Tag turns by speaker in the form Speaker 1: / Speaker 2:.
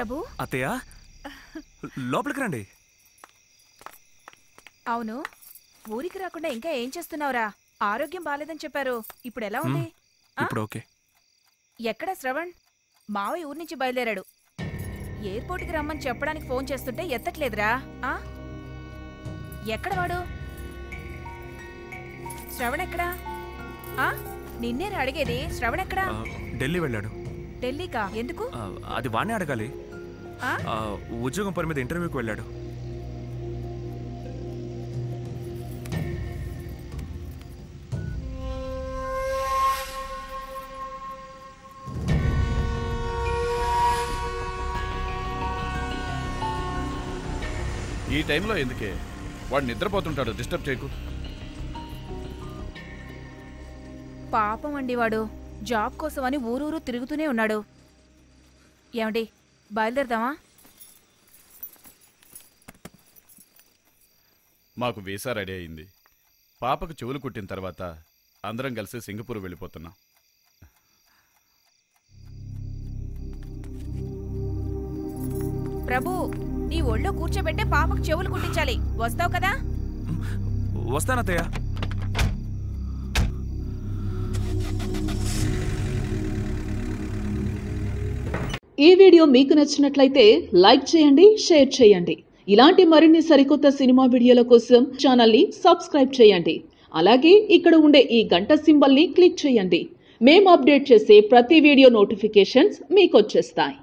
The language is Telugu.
Speaker 1: ప్రభు.
Speaker 2: అత్తయ్య లోపలికి రండి.
Speaker 1: అవును, ఊరికి రాకుండా ఇంకా ఏం చేస్తున్నావురా? ఆరోగ్యం బాలేదని చెప్పారు, ఇప్పుడు ఎలా ఉంది?
Speaker 2: ఇప్పుడు ఓకే.
Speaker 1: ఎక్కడ శ్రవణ్? మావయ్య ఊరి నుంచి బయలుదేరాడు. ఎయిర్పోర్ట్కి రమ్మని చెప్పడానికి ఫోన్ చేస్తుంటే ఎత్తట్లేదురా. ఎక్కడ వాడు? శ్రవణ్ ఎక్కడా? నిన్నే అడిగేది. శ్రవణ్ ఎక్కడా?
Speaker 2: ఢిల్లీ వెళ్ళాడు.
Speaker 1: ఢిల్లీకా? ఎందుకు?
Speaker 2: అది వాణ్ణే అడగాలి. ఉద్యోగం పని మీద ఇంటర్వ్యూకి వెళ్ళాడు.
Speaker 3: ఈ టైంలో ఎందుకే? వాడు నిద్రపోతుంటాడు, డిస్టర్బ్ చేయకు.
Speaker 1: పాపం అండి, వాడు జాబ్ కోసమని ఊరూరు తిరుగుతూనే ఉన్నాడు. ఏమండి, బయలుదేరదామా?
Speaker 3: మాకు వీసా రెడీ అయింది. పాపకు చెవులు కుట్టిన తర్వాత అందరం కలిసి సింగపూర్ వెళ్ళిపోతున్నాం.
Speaker 1: ప్రభు, నీ ఒళ్ళో కూర్చోబెట్టే పాపకు చెవులు కుట్టించాలి. వస్తావు కదా?
Speaker 2: వస్తానత్తయ్య.
Speaker 4: ఈ వీడియో మీకు నచ్చినట్లయితే లైక్ చేయండి, షేర్ చేయండి. ఇలాంటి మరిన్ని సరికొత్త సినిమా వీడియోల కోసం ఛానల్ని సబ్స్క్రైబ్ చేయండి. అలాగే ఇక్కడ ఉండే ఈ గంట సింబల్ని క్లిక్ చేయండి. మేము అప్డేట్ చేసే ప్రతి వీడియో నోటిఫికేషన్స్ మీకు వచ్చేస్తాయి.